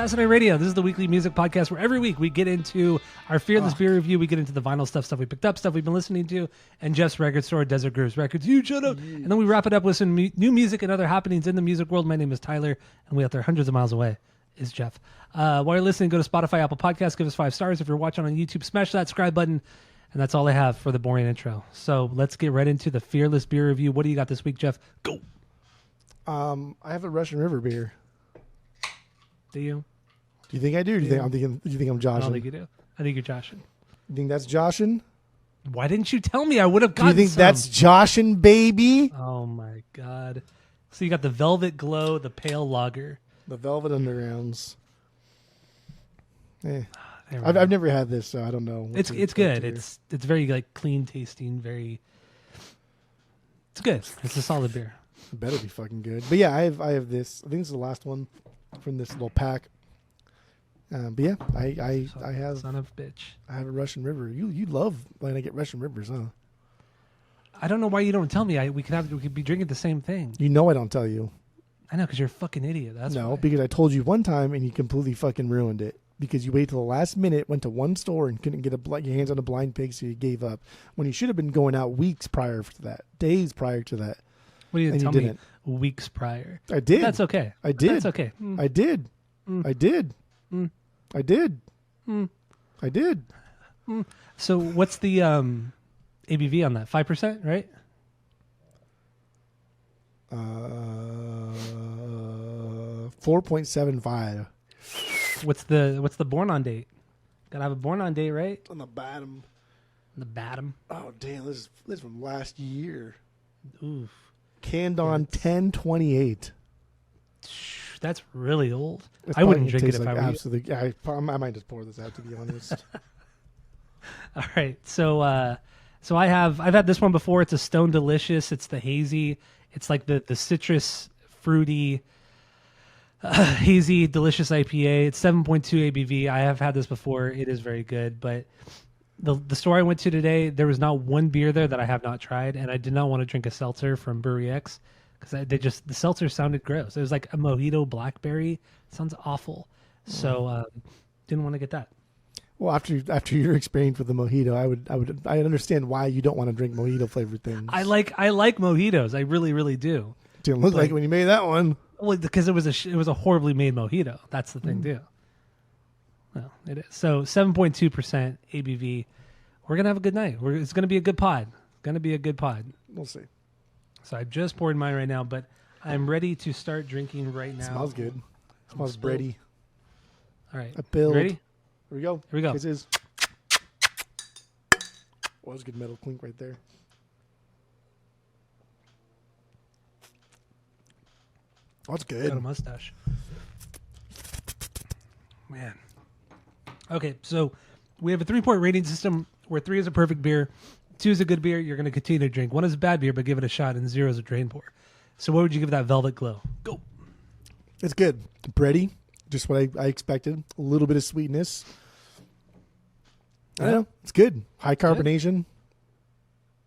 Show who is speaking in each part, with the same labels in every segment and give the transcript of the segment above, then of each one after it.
Speaker 1: Assassinate Radio. This is the weekly music podcast where every week we get into our Fearless Beer review. We get into the vinyl stuff we picked up, stuff we've been listening to, and Jeff's record store, Desert Grooves Records. You shut up. And then we wrap it up with some new music and other happenings in the music world. My name is Tyler, and we out there hundreds of miles away is Jeff. While you're listening, go to Spotify, Apple Podcasts, give us 5 stars. If you're watching on YouTube, smash that subscribe button. And that's all I have for the boring intro. So let's get right into the Fearless Beer review. What do you got this week, Jeff? Go.
Speaker 2: I have a Russian River beer.
Speaker 1: Do you?
Speaker 2: Do you think I do? Or do you think I'm joshing?
Speaker 1: I don't think you do. I think you're joshing.
Speaker 2: You think that's joshing?
Speaker 1: Why didn't you tell me? I would have gotten
Speaker 2: Do you think
Speaker 1: some.
Speaker 2: that's joshing, baby?
Speaker 1: Oh my God. So you got the Velvet Glow, the Pale Lager.
Speaker 2: The Velvet Undergrounds.
Speaker 1: There we
Speaker 2: I've
Speaker 1: go.
Speaker 2: never had this, so I don't know.
Speaker 1: It's good. It's very like clean tasting, it's good. It's a solid beer.
Speaker 2: It better be fucking good. But yeah, I have this. I think this is the last one from this little pack. But yeah, I have
Speaker 1: Son of a bitch.
Speaker 2: I have a Russian River. You love when I get Russian Rivers, huh?
Speaker 1: I don't know why you don't tell me. We could be drinking the same thing.
Speaker 2: You know I don't tell you.
Speaker 1: I know because you're a fucking idiot. That's
Speaker 2: No,
Speaker 1: why.
Speaker 2: because I told you one time and you completely fucking ruined it. Because you waited till the last minute, went to one store and couldn't get your hands on a blind pig, so you gave up. When you should have been going out weeks prior to that, days prior to that.
Speaker 1: What do you
Speaker 2: and
Speaker 1: tell
Speaker 2: you
Speaker 1: me?
Speaker 2: didn't.
Speaker 1: Weeks prior.
Speaker 2: I did.
Speaker 1: That's okay.
Speaker 2: I did.
Speaker 1: That's okay.
Speaker 2: I did. I did. I did. I did.
Speaker 1: So what's the ABV on that? 5%, right?
Speaker 2: 4.75.
Speaker 1: What's the born on date? Gotta have a born on date, right?
Speaker 2: On the bottom.
Speaker 1: On the bottom.
Speaker 2: Oh damn! This is from last year.
Speaker 1: Oof.
Speaker 2: Canned on 10/28.
Speaker 1: That's really old.
Speaker 2: It's
Speaker 1: I wouldn't
Speaker 2: probably-
Speaker 1: drink it
Speaker 2: tastes
Speaker 1: if
Speaker 2: like
Speaker 1: I were you.
Speaker 2: absolutely. I might just pour this out, to be honest.
Speaker 1: All right. So I've had this one before. It's a Stone Delicious. It's the hazy. It's like the citrus fruity hazy delicious IPA. It's 7.2 ABV. I have had this before. It is very good, but the store I went to today, there was not one beer there that I have not tried, and I did not want to drink a seltzer from Brewery X because the seltzer sounded gross. It was like a mojito blackberry. It sounds awful. So didn't want to get that.
Speaker 2: Well, after your experience with the mojito, I understand why you don't want to drink mojito flavored things.
Speaker 1: I like mojitos. I really, really do.
Speaker 2: Didn't look like it when you made that one.
Speaker 1: Well, because it was a horribly made mojito. That's the thing, too. Well, it is. So 7.2% ABV. We're gonna have a good night. It's gonna be a good pod. Gonna be a good pod.
Speaker 2: We'll see.
Speaker 1: So I just poured mine right now, but I'm ready to start drinking right now.
Speaker 2: Smells good. Smells bready.
Speaker 1: All right.
Speaker 2: A build.
Speaker 1: You ready?
Speaker 2: Here we go.
Speaker 1: Here we go.
Speaker 2: This is. Well, that was a good metal clink right there. Oh, that's good.
Speaker 1: Got a mustache. Man. Okay, so we have a 3-point rating system where 3 is a perfect beer, 2 is a good beer. You're going to continue to drink. 1 is a bad beer, but give it a shot, and 0 is a drain pour. So what would you give that Velvet Glow? Go.
Speaker 2: It's good. Bready. Just what I expected. A little bit of sweetness. I don't know. It's good. High carbonation.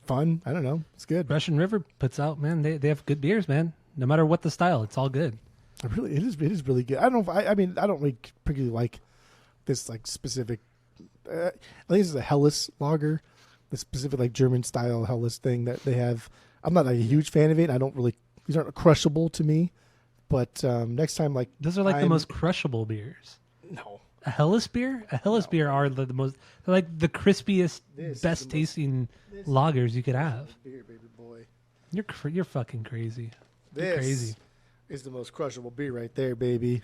Speaker 2: Fun. I don't know. It's good.
Speaker 1: Russian River puts out, man, they have good beers, man. No matter what the style, it's all good.
Speaker 2: It is really good. I don't know. I mean, I don't really particularly like this like specific. I think this is a Helles lager, the specific like German style Helles thing that they have. I'm not a huge fan of it. I don't really. These aren't crushable to me. But next time, like
Speaker 1: Those are like the most crushable beers.
Speaker 2: No.
Speaker 1: A Helles beer? A Helles beer are the most, they're like the crispiest, best tasting lagers you could have.
Speaker 2: Beer, baby boy.
Speaker 1: You're fucking crazy. You're
Speaker 2: This
Speaker 1: crazy.
Speaker 2: is the most crushable beer right there, baby.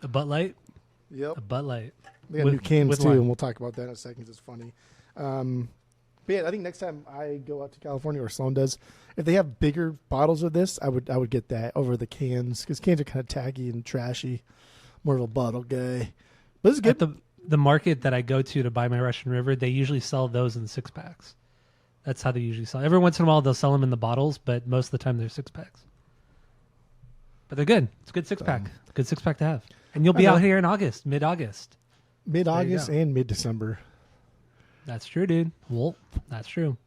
Speaker 1: A Bud Light?
Speaker 2: Yep.
Speaker 1: A Bud Light.
Speaker 2: They got
Speaker 1: With-
Speaker 2: new cans
Speaker 1: with
Speaker 2: too,
Speaker 1: lime.
Speaker 2: and we'll talk about that in a second. It's funny. But yeah, I think next time I go out to California, or Sloan does, if they have bigger bottles of this, I would get that over the cans, because cans are kind of tacky and trashy. More of a bottle guy. But it's good.
Speaker 1: At the market that I go to buy my Russian River, they usually sell those in 6-packs. That's how they usually sell. Every once in a while, they'll sell them in the bottles, but most of the time they're 6-packs. But they're good. It's a good 6-pack. Good 6-pack to have. And you'll be out here in August, mid-August.
Speaker 2: Mid-August
Speaker 1: There you
Speaker 2: and mid-December.
Speaker 1: That's true, dude. Well, that's true.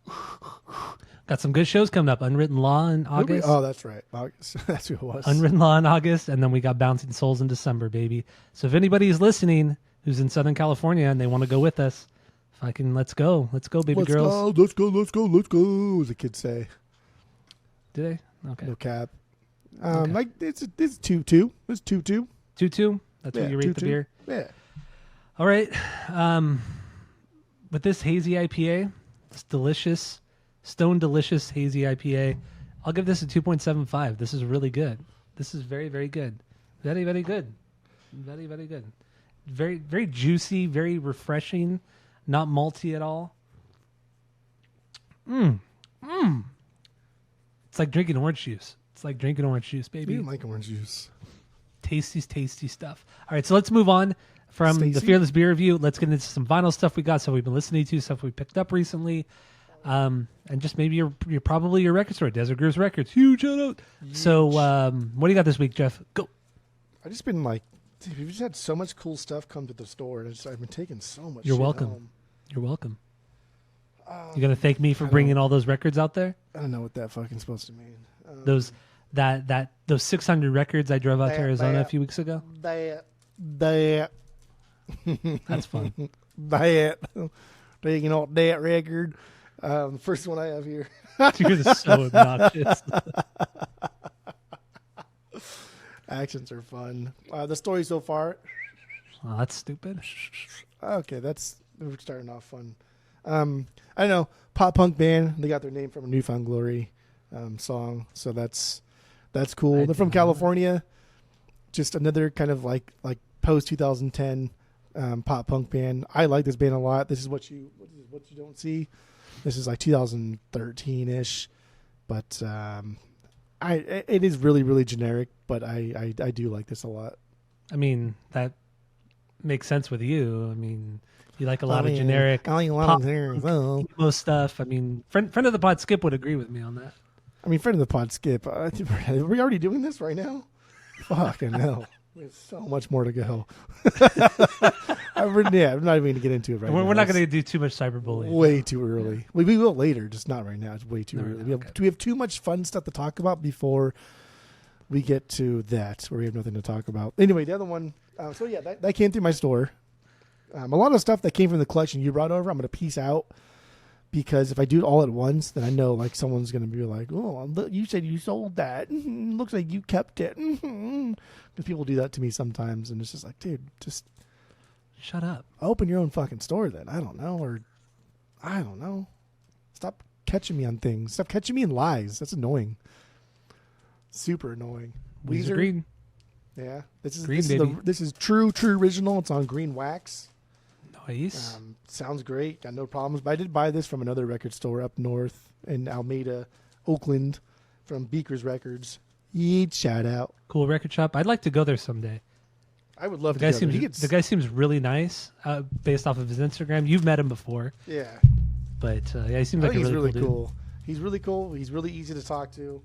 Speaker 1: Got some good shows coming up. Unwritten Law in August.
Speaker 2: Oh, that's right. August. That's who it was.
Speaker 1: Unwritten Law in August, and then we got Bouncing Souls in December, baby. So if anybody's listening who's in Southern California and they want to go with us, let's go, baby girls.
Speaker 2: Let's go, as the kids say.
Speaker 1: Do they? Okay.
Speaker 2: No cap.
Speaker 1: Okay.
Speaker 2: Like it's 2-2. It's 2-2.
Speaker 1: 2-2. That's what you rate the beer.
Speaker 2: Yeah.
Speaker 1: All right. With this hazy IPA, it's delicious, Stone Delicious hazy IPA. I'll give this a 2.75. This is really good. This is very, very good. Very, very good. Very, very good. Very, very juicy, very refreshing, not malty at all. It's like drinking orange juice. It's like drinking orange juice, baby.
Speaker 2: You like orange juice.
Speaker 1: Tasty stuff. All right, so let's move on from the Fearless Beer Review. Let's get into some vinyl stuff we got, stuff we've been listening to, stuff we picked up recently. And just maybe you're probably your record store, Desert Grooves Records. Huge shout out. So what do you got this week, Jeff? Go.
Speaker 2: I've just been like, dude, we've just had so much cool stuff come to the store, and I've been taking so much.
Speaker 1: You're
Speaker 2: shit
Speaker 1: welcome.
Speaker 2: home.
Speaker 1: You're welcome. You gonna thank me for bringing all those records out there?
Speaker 2: I don't know what that fucking supposed to mean.
Speaker 1: Those 600 records I drove out to Arizona a few weeks ago.
Speaker 2: That.
Speaker 1: That's fun.
Speaker 2: That. Taking out that record. The first one I have here.
Speaker 1: You're so obnoxious.
Speaker 2: Actions are fun. The story so far.
Speaker 1: Oh, that's stupid.
Speaker 2: Okay, we're starting off fun. I don't know, pop punk band. They got their name from a Newfound Glory song, so that's cool. They're from California. Just another kind of like post 2010 pop punk band. I like this band a lot. This is what you don't see. This is like 2013 ish, but it is really, really generic. But I do like this a lot.
Speaker 1: I mean, that makes sense with you. I mean, you like a lot of generic
Speaker 2: I like a lot
Speaker 1: pop
Speaker 2: of emo
Speaker 1: stuff. I mean, friend of the pod Skip would agree with me on that.
Speaker 2: I mean, friend of the pod Skip. Are we already doing this right now? Fucking hell. There's so much more to go. I'm not even going to get into it right now.
Speaker 1: We're not going to do too much cyberbullying.
Speaker 2: Way too early. We will later, just not right now. It's way too early.
Speaker 1: Okay.
Speaker 2: We have too much fun stuff to talk about before we get to that, where we have nothing to talk about. Anyway, the other one. That came through my store. A lot of stuff that came from the collection you brought over, I'm going to piece out. Because if I do it all at once, then I know like someone's going to be like, "Oh, you said you sold that. Looks like you kept it." Because people do that to me sometimes, and it's just like, dude, just
Speaker 1: shut up.
Speaker 2: Open your own fucking store, then. I don't know. Stop catching me on things. Stop catching me in lies. That's annoying. Super annoying.
Speaker 1: Weezer Green.
Speaker 2: Yeah, this is true original. It's on green wax.
Speaker 1: Nice.
Speaker 2: Sounds great. Got no problems. But I did buy this from another record store up north in Alameda, Oakland, from Beaker's Records. Yeet, shout out.
Speaker 1: Cool record shop. I'd like to go there someday.
Speaker 2: I would love to go there.
Speaker 1: The guy seems really nice based off of his Instagram. You've met him before.
Speaker 2: Yeah.
Speaker 1: But he seems like
Speaker 2: he's really
Speaker 1: cool.
Speaker 2: He's really cool. He's really easy to talk to.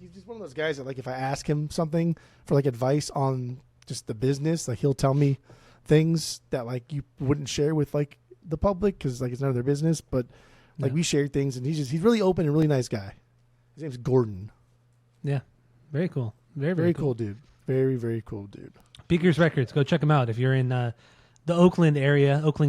Speaker 2: He's just one of those guys that, like, if I ask him something for, like, advice on just the business, like, he'll tell me things that, like, you wouldn't share with, like, the public because, like, it's none of their business. But, like, we share things, and he's really open and really nice guy. His name's Gordon.
Speaker 1: Yeah. Very cool. Very,
Speaker 2: very cool dude. Very, very cool dude.
Speaker 1: Beaker's Records. Go check him out. If you're in the Oakland,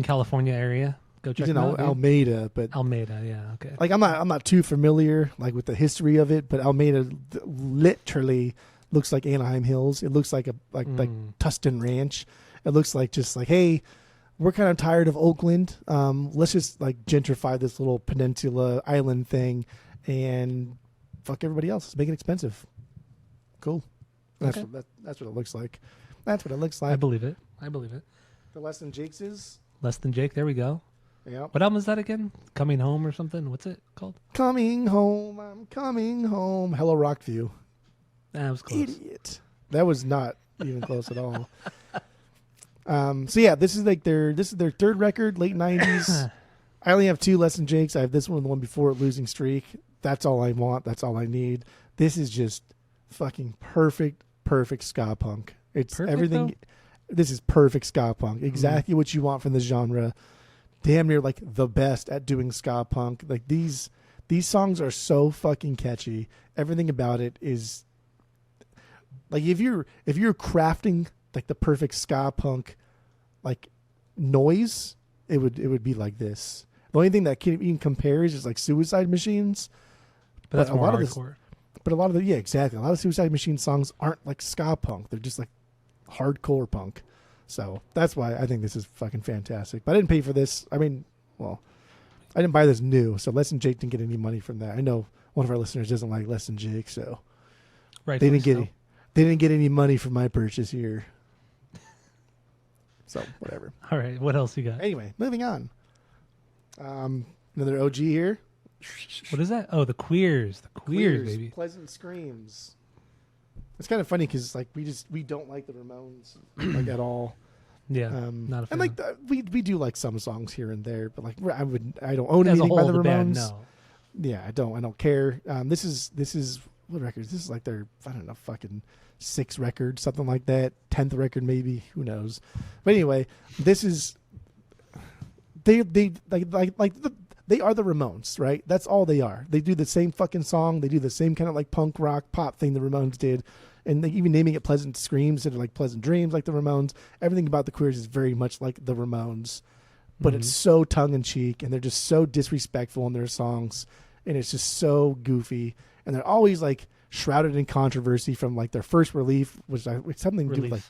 Speaker 1: California area, go check him out.
Speaker 2: Almeida, but
Speaker 1: Almeida, yeah, okay.
Speaker 2: Like, I'm not too familiar, like, with the history of it, but Almeida literally looks like Anaheim Hills. It looks like like Tustin Ranch. It looks like just like, hey, we're kind of tired of Oakland. Let's just like gentrify this little peninsula island thing fuck everybody else. Let's make it expensive. Cool. That's what it looks like. That's what it looks like.
Speaker 1: I believe it.
Speaker 2: The Less Than Jake's is?
Speaker 1: Less Than Jake. There we go.
Speaker 2: Yeah.
Speaker 1: What album is that again? Coming Home or something? What's it called?
Speaker 2: Coming Home. I'm coming home. Hello, Rockview.
Speaker 1: That was close.
Speaker 2: Idiot. That was not even close at all. So yeah, this is their third record, late 90s. I only have 2 Less Than Jakes. I have this one and the one before it, Losing Streak. That's all I want. That's all I need. This is just fucking perfect ska punk. It's perfect, everything. Though? This is perfect ska punk. Exactly what you want from the genre. damn near like the best at doing ska punk. Like these songs are so fucking catchy. Everything about it is like if you're crafting like the perfect ska punk like noise, it would be like this. The only thing that can even compares is like Suicide Machines.
Speaker 1: But that's more hardcore.
Speaker 2: But a lot of the exactly. A lot of Suicide Machine songs aren't like ska punk. They're just like hardcore punk. So that's why I think this is fucking fantastic. But I didn't pay for this. I mean, well, I didn't buy this new, so Less Than Jake didn't get any money from that. I know one of our listeners doesn't like Less Than Jake, so
Speaker 1: right.
Speaker 2: They didn't get any money from my purchase here. So whatever.
Speaker 1: All right, what else you got?
Speaker 2: Anyway, moving on. Another OG here.
Speaker 1: What is that? Oh, the Queers, baby.
Speaker 2: Pleasant Screams. It's kind of funny because like we don't like the Ramones like at all.
Speaker 1: Yeah, not a fan.
Speaker 2: And like we do like some songs here and there, but like I don't own anything by the Ramones.
Speaker 1: Band, no.
Speaker 2: Yeah, I don't care. This is what records? This is like their I don't know fucking 6th record, something like that. 10th record maybe, who knows? But anyway, this is they are the Ramones, right? That's all they are. They do the same fucking song. They do the same kind of like punk rock pop thing the Ramones did. And they even naming it Pleasant Screams instead of like Pleasant Dreams like the Ramones. Everything about the Queers is very much like the Ramones. But it's so tongue-in-cheek, and they're just so disrespectful in their songs. And it's just so goofy. And they're always like shrouded in controversy from like their first Relief, which something to do with like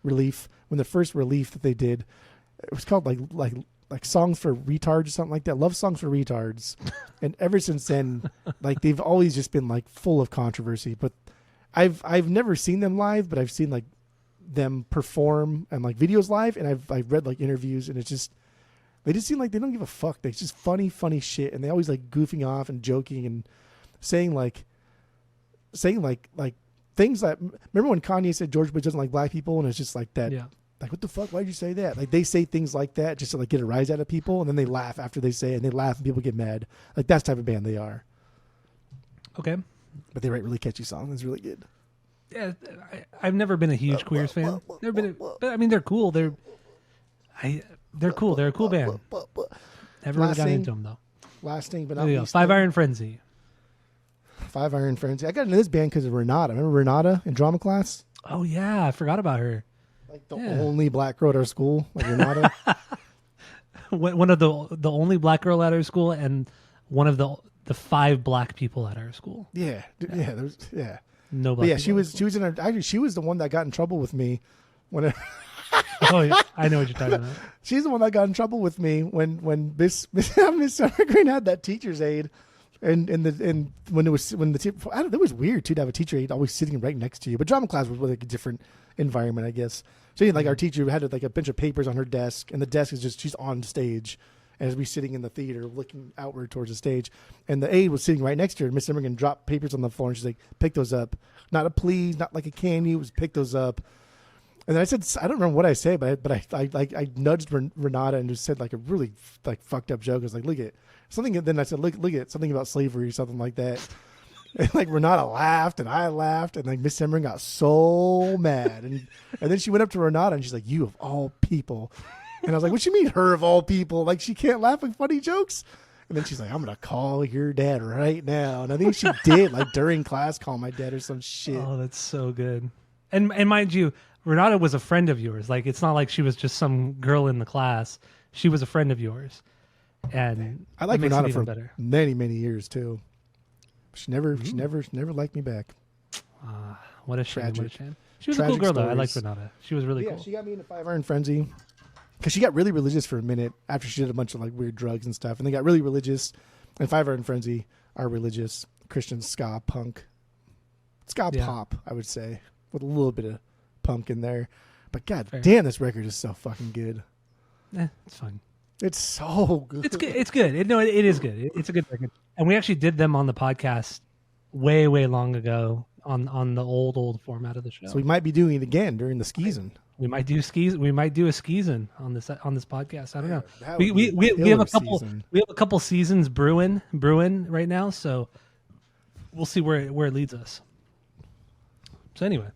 Speaker 2: Relief. When the first Relief that they did, it was called like Songs for Retards or something like that. Love Songs for Retards. And ever since then, like they've always just been like full of controversy. But I've never seen them live, but I've seen like them perform and like videos live, and I've read like interviews, and it's just they just seem like they don't give a fuck. It's just funny shit, and they always like goofing off and joking and saying like things that remember when Kanye said George Bush doesn't like black people, and it's just like that.
Speaker 1: Yeah.
Speaker 2: Like, what the fuck? Why'd you say that? Like, they say things like that just to like get a rise out of people, and then they laugh after they say it, and they laugh and people get mad. Like, that's the type of band they are.
Speaker 1: Okay.
Speaker 2: But they write really catchy songs. It's really good.
Speaker 1: Yeah, I've never been a huge Queers fan. Never been, but I mean, they're cool. They're cool. They're a cool band. Never really got into them though.
Speaker 2: Last thing, but not least.
Speaker 1: 5 Iron Frenzy.
Speaker 2: 5 Iron Frenzy. I got into this band because of Renata. Remember Renata in drama class?
Speaker 1: Oh yeah, I forgot about her.
Speaker 2: Like the only black girl at our school, like Renata.
Speaker 1: One of the only black girl at our school, and one of the 5 black people at our school.
Speaker 2: Yeah.
Speaker 1: No black.
Speaker 2: But yeah, she was in our. Actually, she was the one that got in trouble with me when.
Speaker 1: Oh, yeah, I know what you're talking about.
Speaker 2: She's the one that got in trouble with me when Miss Summergreen had that teacher's aide, and when it was it was weird too to have a teacher aide always sitting right next to you. But drama class was like a different environment, I guess. So like our teacher had like a bunch of papers on her desk, and the desk is just she's on stage. As we sitting in the theater looking outward towards the stage, and the aide was sitting right next to her. Miss Zimmerman dropped papers on the floor, and she's like, "Pick those up. Not a please, not like a candy. It was pick those up." And then I said, I don't remember what I said, but I nudged Renata and just said like a really like fucked up joke. I was like, "Look at something." And then I said, "Look at something about slavery or something like that." And like Renata laughed, and I laughed, and like Miss Zimmerman got so mad, and then she went up to Renata and she's like, "You of all people." And I was like, what you mean her of all people? Like, she can't laugh at funny jokes? And then she's like, I'm going to call your dad right now. And I think she did, like, during class, call my dad or some shit.
Speaker 1: Oh, that's so good. And mind you, Renata was a friend of yours. Like, it's not like she was just some girl in the class. She was a friend of yours. And
Speaker 2: I liked Renata for
Speaker 1: better.
Speaker 2: many, many years, too. She never liked me back.
Speaker 1: What a shame.
Speaker 2: Tragic.
Speaker 1: What a shame. She was a cool girl, though. I liked Renata. She was really
Speaker 2: cool.
Speaker 1: Yeah,
Speaker 2: she got me into 5 Iron Frenzy. Because she got really religious for a minute after she did a bunch of like weird drugs and stuff. And they got really religious. And 5 Iron Frenzy are religious Christian ska punk. Ska pop, I would say. With a little bit of punk in there. But god damn, this record is so fucking good.
Speaker 1: It's fine.
Speaker 2: It's so good.
Speaker 1: It's good. It's good. It is good. It's a good record. And we actually did them on the podcast way, way long ago on the old format of the show.
Speaker 2: So we might be doing it again during the skeezin'.
Speaker 1: We might do skis. We might do a skeezin' on this podcast. I don't know. We have a couple. Season. We have a couple seasons brewing right now. So we'll see where it leads us. So anyway,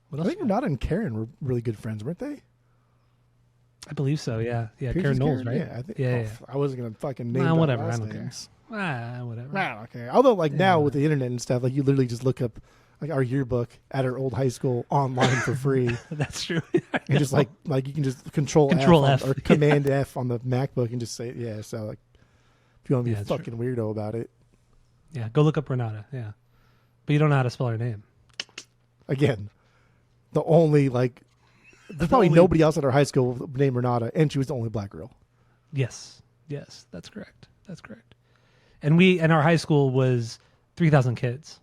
Speaker 1: what else?
Speaker 2: I think Renata and Karen were really good friends, weren't they?
Speaker 1: I believe so. Yeah.
Speaker 2: Pierce
Speaker 1: Karen
Speaker 2: is
Speaker 1: Knowles,
Speaker 2: Karen?
Speaker 1: right?
Speaker 2: Yeah, I think.
Speaker 1: Yeah.
Speaker 2: I wasn't gonna fucking name
Speaker 1: Nah,
Speaker 2: drop
Speaker 1: whatever. I
Speaker 2: last
Speaker 1: don't
Speaker 2: names.
Speaker 1: care. Whatever.
Speaker 2: I don't care. Although, like now
Speaker 1: Yeah.
Speaker 2: with the internet and stuff, like you literally just look up like our yearbook at our old high school online for free,
Speaker 1: That's true.
Speaker 2: and just like you can just control
Speaker 1: F.
Speaker 2: or Command F on the MacBook and just say yeah. So like, if you want to be
Speaker 1: Yeah,
Speaker 2: a
Speaker 1: that's
Speaker 2: fucking weirdo about it,
Speaker 1: Yeah. Go look up Renata. Yeah. But you don't know how to spell her name.
Speaker 2: again, the only like there's probably nobody else at our high school named Renata, and she was the only black girl.
Speaker 1: Yes. That's correct. And our high school was 3,000 kids.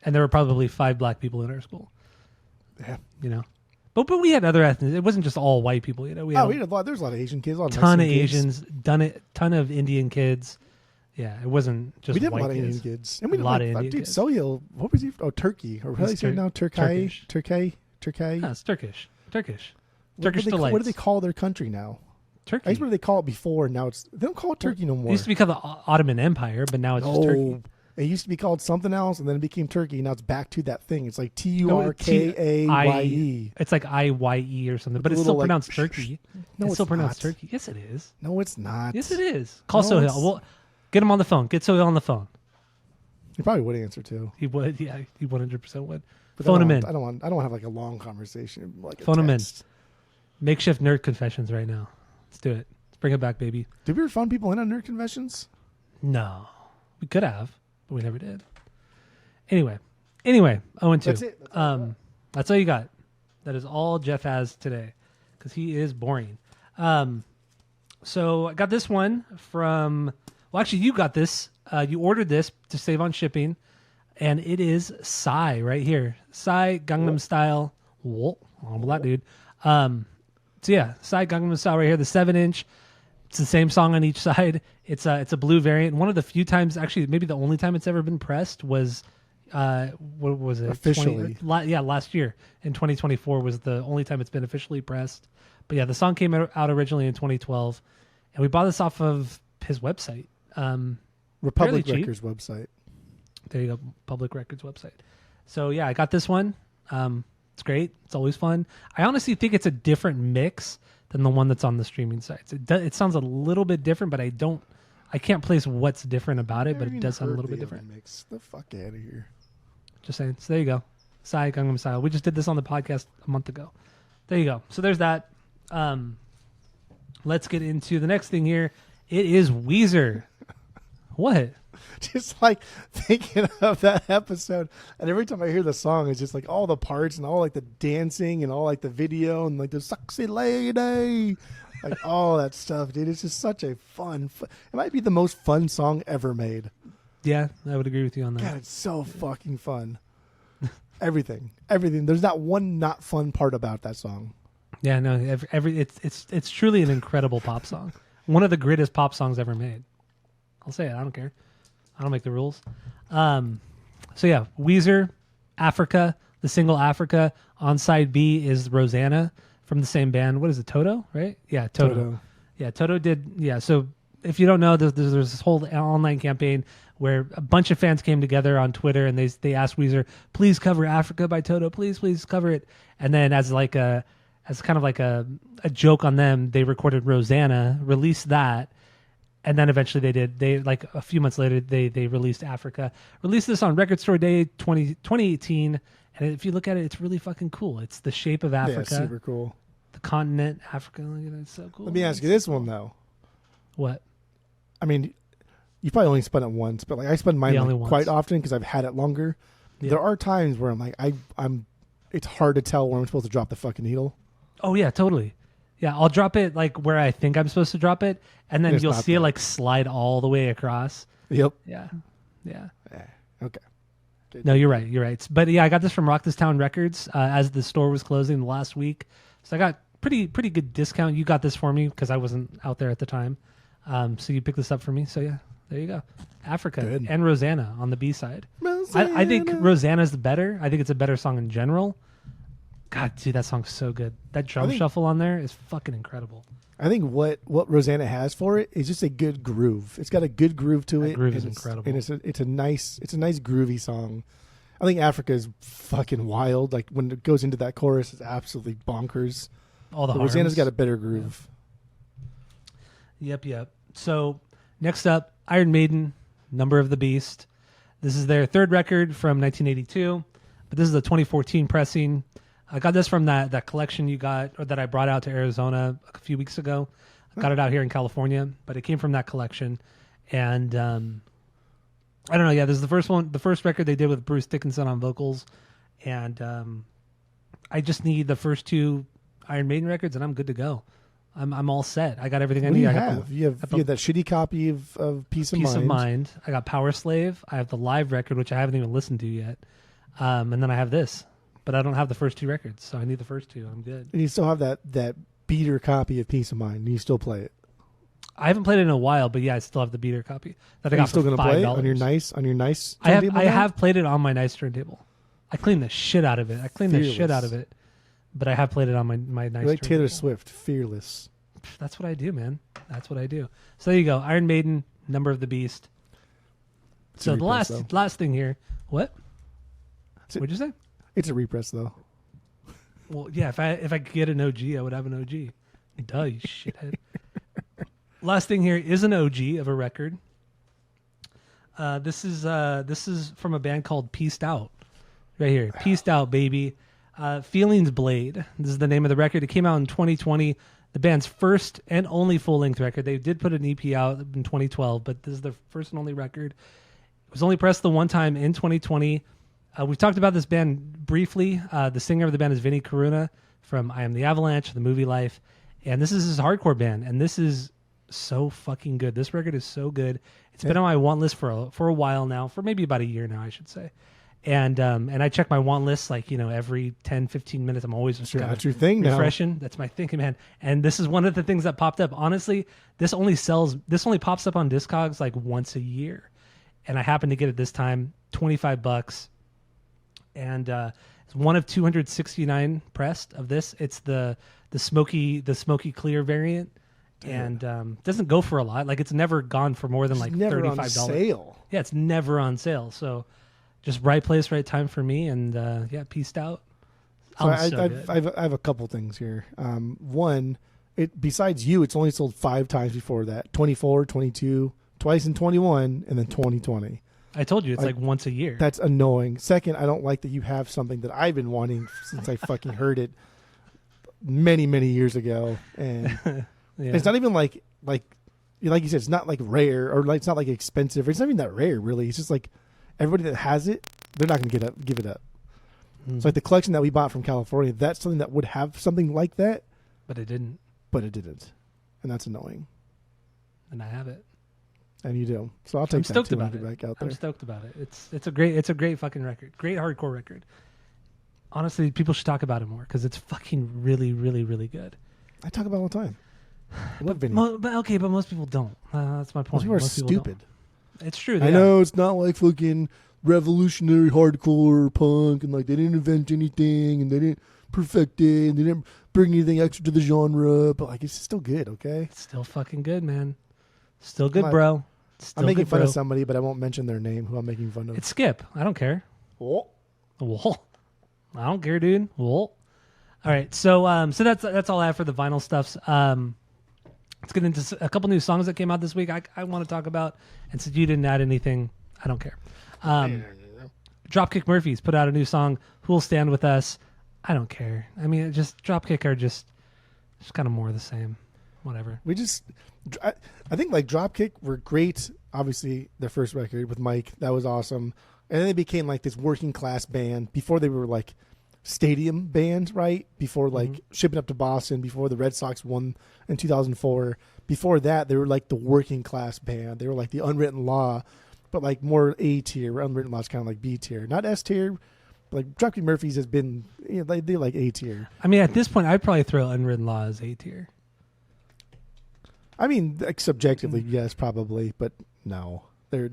Speaker 1: And there were probably 5 black people in our school.
Speaker 2: Yeah.
Speaker 1: You know, but we had other ethnic. It wasn't just all white people. You know, we had
Speaker 2: We had a lot. There's a lot of Asian kids, a lot of
Speaker 1: ton of
Speaker 2: Mexican kids.
Speaker 1: Asians, ton of Indian kids. Yeah, it wasn't just
Speaker 2: We did
Speaker 1: white
Speaker 2: a lot of
Speaker 1: kids.
Speaker 2: Indian kids, and we
Speaker 1: A
Speaker 2: did
Speaker 1: lot
Speaker 2: like,
Speaker 1: of Indian
Speaker 2: dude,
Speaker 1: kids.
Speaker 2: Sohail, what was he? Oh, Turkey, or how do you say it now? Turkey.
Speaker 1: No, it's Turkish.
Speaker 2: What do
Speaker 1: delights.
Speaker 2: what do they call their country now?
Speaker 1: Turkey.
Speaker 2: I guess what do they call it before? Now they don't call it Turkey no
Speaker 1: It
Speaker 2: more.
Speaker 1: used to be called the Ottoman Empire, but now it's just Turkey.
Speaker 2: It used to be called something else, and then it became Turkey. Now it's back to that thing. It's like Turkaye.
Speaker 1: It's like IYE or something, but
Speaker 2: a
Speaker 1: it's still
Speaker 2: little, like,
Speaker 1: pronounced Turkey.
Speaker 2: No,
Speaker 1: it's still
Speaker 2: it's
Speaker 1: pronounced
Speaker 2: not.
Speaker 1: Turkey. Yes, it is.
Speaker 2: No, it's not.
Speaker 1: Yes, it is. Call
Speaker 2: No,
Speaker 1: Sohail.
Speaker 2: it's-
Speaker 1: Well, get him on the phone. Get Sohail on the phone.
Speaker 2: He probably would answer too.
Speaker 1: He would. Yeah, he 100% would.
Speaker 2: But
Speaker 1: Phone him
Speaker 2: I
Speaker 1: in.
Speaker 2: don't want to have like a long conversation. Like a
Speaker 1: Phone him in.
Speaker 2: text.
Speaker 1: Makeshift nerd confessions right now. Let's do it. Let's bring it back, baby.
Speaker 2: Did we ever phone people in on nerd conventions?
Speaker 1: No, we could have, but we never did. Anyway, 0-2.
Speaker 2: That's it. That's all I got.
Speaker 1: That's all you got. That is all Jeff has today, because he is boring. So I got this one from. Well, actually, you got this. You ordered this to save on shipping, and it is Psy right here. Psy Gangnam Style. Whoa, that dude. So yeah, Psy Gangnam Style right here. The 7-inch. It's the same song on each side. It's a blue variant. One of the few times, actually, maybe the only time it's ever been pressed was, what was it?
Speaker 2: Officially.
Speaker 1: Last year in 2024 was the only time it's been officially pressed. But yeah, the song came out originally in 2012, and we bought this off of his website.
Speaker 2: Republic
Speaker 1: fairly cheap.
Speaker 2: Records website.
Speaker 1: There you go, Public Records website. So yeah, I got this one. It's great. It's always fun. I honestly think it's a different mix than the one that's on the streaming sites. It sounds a little bit different, but I can't place what's different about it, but it does sound a little bit different.
Speaker 2: Mix the fuck out of here.
Speaker 1: Just saying. So there you go. Psy Gangnam Style. We just did this on the podcast a month ago. There you go. So there's that. Let's get into the next thing here. It is Weezer. What?
Speaker 2: Just like thinking of that episode, and every time I hear the song, it's just like all the parts and all like the dancing and all like the video and like the sexy lady, like all that stuff, dude. It's just such a fun. It might be the most fun song ever made.
Speaker 1: Yeah, I would agree with you on that.
Speaker 2: God, it's so fucking fun. Everything. There's not one not fun part about that song.
Speaker 1: Yeah, no, it's truly an incredible pop song. One of the greatest pop songs ever made. I'll say it. I don't care. I don't make the rules. So yeah, Weezer, Africa, the single Africa. On side B is Rosanna from the same band. What is it, Toto, right? Yeah, Toto. Yeah, Toto did. Yeah, so if you don't know, there's this whole online campaign where a bunch of fans came together on Twitter and they asked Weezer, please cover Africa by Toto, please cover it. And then as kind of like a joke on them, they recorded Rosanna, released that. And then eventually they like a few months later, they released Africa. Released this on Record Store Day 2018. And if you look at it, it's really fucking cool. It's the shape of Africa.
Speaker 2: Yeah, super cool.
Speaker 1: The continent, Africa. Look at it, it's so cool.
Speaker 2: Let me ask you this one, though.
Speaker 1: What?
Speaker 2: I mean, you probably only spun it once, but like I spend mine
Speaker 1: only
Speaker 2: like
Speaker 1: once.
Speaker 2: quite often because I've had it longer.
Speaker 1: Yeah.
Speaker 2: There are times where I'm like, it's hard to tell where I'm supposed to drop the fucking needle.
Speaker 1: Oh, yeah, totally. Yeah, I'll drop it like where I think I'm supposed to drop it. And then
Speaker 2: It's
Speaker 1: you'll
Speaker 2: not
Speaker 1: see it
Speaker 2: there.
Speaker 1: like slide all the way across.
Speaker 2: Yep.
Speaker 1: Yeah.
Speaker 2: Okay.
Speaker 1: No, you're right. But yeah, I got this from Rock This Town Records as the store was closing last week. So I got pretty good discount. You got this for me because I wasn't out there at the time. So you picked this up for me. So yeah, there you go. Africa
Speaker 2: Good.
Speaker 1: and Rosanna on the B side. I think Rosanna's the better. I think it's a better song in general. God, dude, that song's so good. That drum shuffle on there is fucking incredible.
Speaker 2: I think what Rosanna has for it is just a good groove. It's got a good groove to it.
Speaker 1: Groove is
Speaker 2: and
Speaker 1: incredible.
Speaker 2: And it's a nice groovy song. I think Africa is fucking wild. Like when it goes into that chorus, it's absolutely bonkers.
Speaker 1: all the
Speaker 2: Rosanna's
Speaker 1: harms.
Speaker 2: got a better groove.
Speaker 1: Yep. So next up, Iron Maiden, Number of the Beast. This is their third record from 1982, but this is a 2014 pressing. I got this from that collection you got, or that I brought out to Arizona a few weeks ago. I got it out here in California, but it came from that collection. And I don't know. Yeah, this is the first record they did with Bruce Dickinson on vocals. And I just need the first two Iron Maiden records, and I'm good to go. I'm all set. I got everything I
Speaker 2: What do
Speaker 1: need.
Speaker 2: you
Speaker 1: I
Speaker 2: have? You have that shitty copy of Peace of Mind.
Speaker 1: I got Power Slave. I have the live record, which I haven't even listened to yet. And then I have this. But I don't have the first two records, so I need the first two. I'm good.
Speaker 2: And you still have that beater copy of Peace of Mind. And you still play it.
Speaker 1: I haven't played it in a while, but yeah, I still have the beater copy that I got.
Speaker 2: Are you still
Speaker 1: going to
Speaker 2: play it on your nice
Speaker 1: I
Speaker 2: turntable now?
Speaker 1: have played it on my nice turntable. I cleaned the shit out of it. But I have played it on my nice
Speaker 2: You're like
Speaker 1: turntable.
Speaker 2: Taylor Swift, fearless.
Speaker 1: That's what I do, man. That's what I do. So there you go. Iron Maiden, Number of the Beast. So the last thing here. What? What'd you say?
Speaker 2: It's a repress though.
Speaker 1: Well, yeah. If I could get an OG, I would have an OG. Duh, you shithead. Last thing here is an OG of a record. This is from a band called Peaced Out. Right here, Peaced Out, baby. Feelings Blade. This is the name of the record. It came out in 2020. The band's first and only full-length record. They did put an EP out in 2012, but this is their first and only record. It was only pressed the one time in 2020. We've talked about this band briefly. The singer of the band is Vinnie Coruna from I Am the Avalanche, The Movie Life. And this is his hardcore band. And this is so fucking good. This record is so good. It's been on my want list for a while now, for maybe about a year now, I should say. And I check my want list every 10, 15 minutes. I'm always just
Speaker 2: that's your thing
Speaker 1: refreshing.
Speaker 2: now.
Speaker 1: That's my thing, man. And this is one of the things that popped up. Honestly, this only pops up on Discogs like once a year. And I happened to get it this time, $25. And it's one of 269 pressed of this. It's the smoky clear variant. And doesn't go for a lot. Like it's never gone for more than like $35.
Speaker 2: On sale.
Speaker 1: Yeah, it's never on sale. So just right place, right time for me, and peaced out.
Speaker 2: So I have a couple things here. One, besides you, it's only sold 5 times before that. 24, 22, twice in 21, and then 2020.
Speaker 1: I told you it's like once a year.
Speaker 2: That's annoying. Second, I don't like that you have something that I've been wanting since I fucking heard it many, many years ago, and it's not even like you said, it's not like rare or like it's not like expensive. It's not even that rare, really. It's just like everybody that has it, they're not going to give it up. So like the collection that we bought from California, that's something that would have something like that.
Speaker 1: But it didn't.
Speaker 2: And that's annoying.
Speaker 1: And I have it.
Speaker 2: And you do. So I'll take that
Speaker 1: stoked about
Speaker 2: it. Back out there.
Speaker 1: I'm stoked about it. It's a great fucking record. Great hardcore record. Honestly, people should talk about it more because it's fucking really, really, really good.
Speaker 2: I talk about it all the time. I love Vinny.
Speaker 1: But most people don't. That's my point.
Speaker 2: Most people are stupid.
Speaker 1: It's true.
Speaker 2: I know it's not like fucking revolutionary hardcore punk and like they didn't invent anything and they didn't perfect it and they didn't bring anything extra to the genre, but like it's still good, okay?
Speaker 1: It's still fucking good, man. Still good, bro.
Speaker 2: I'm making fun of somebody, but I won't mention their name who I'm making fun of.
Speaker 1: It's Skip. I don't care.
Speaker 2: Oh.
Speaker 1: Well, I don't care, dude. Well. All right. So that's all I have for the vinyl stuffs. Let's get into a couple new songs that came out this week I want to talk about. And since you didn't add anything, I don't care. Dropkick Murphys put out a new song, Who'll Stand With Us. I don't care. I mean, just Dropkick are just kind of more of the same. Whatever. I think like Dropkick were great. Obviously, their first record with Mike, that was awesome. And then they became like this working class band before they were like stadium band, right? Before like shipping up to Boston, before the Red Sox won in 2004. Before that, they were like the working class band. They were like the Unwritten Law, but like more A tier. Unwritten Law is kind of like B tier, not S tier. But like Dropkick Murphys has been, they're like A tier. I mean, at this point, I'd probably throw Unwritten Law as A tier.
Speaker 2: I mean, like subjectively, yes, probably, but no. They're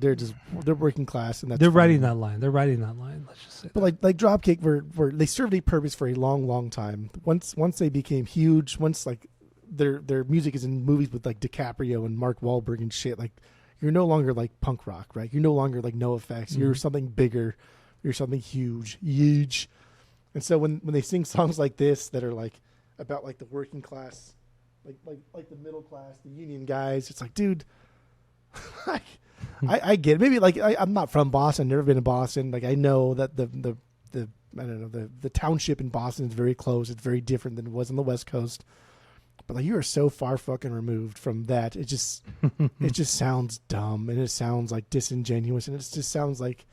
Speaker 2: working class, and that's
Speaker 1: they're
Speaker 2: fine.
Speaker 1: writing that line. Let's just say.
Speaker 2: But like Dropkick were they served a purpose for a long time. Once they became huge, once like their music is in movies with like DiCaprio and Mark Wahlberg and shit, like you're no longer like punk rock, right? You're no longer like NoFX. You're something bigger. You're something huge. And so when they sing songs like this that are like about like the working class, like the middle class, the union guys. It's like, dude, I get it. Maybe like I'm not from Boston, never been to Boston. Like I know that the I don't know, the township in Boston is very close. It's very different than it was on the West Coast. But like you are so far fucking removed from that. It just sounds dumb, and it sounds like disingenuous, and it just sounds like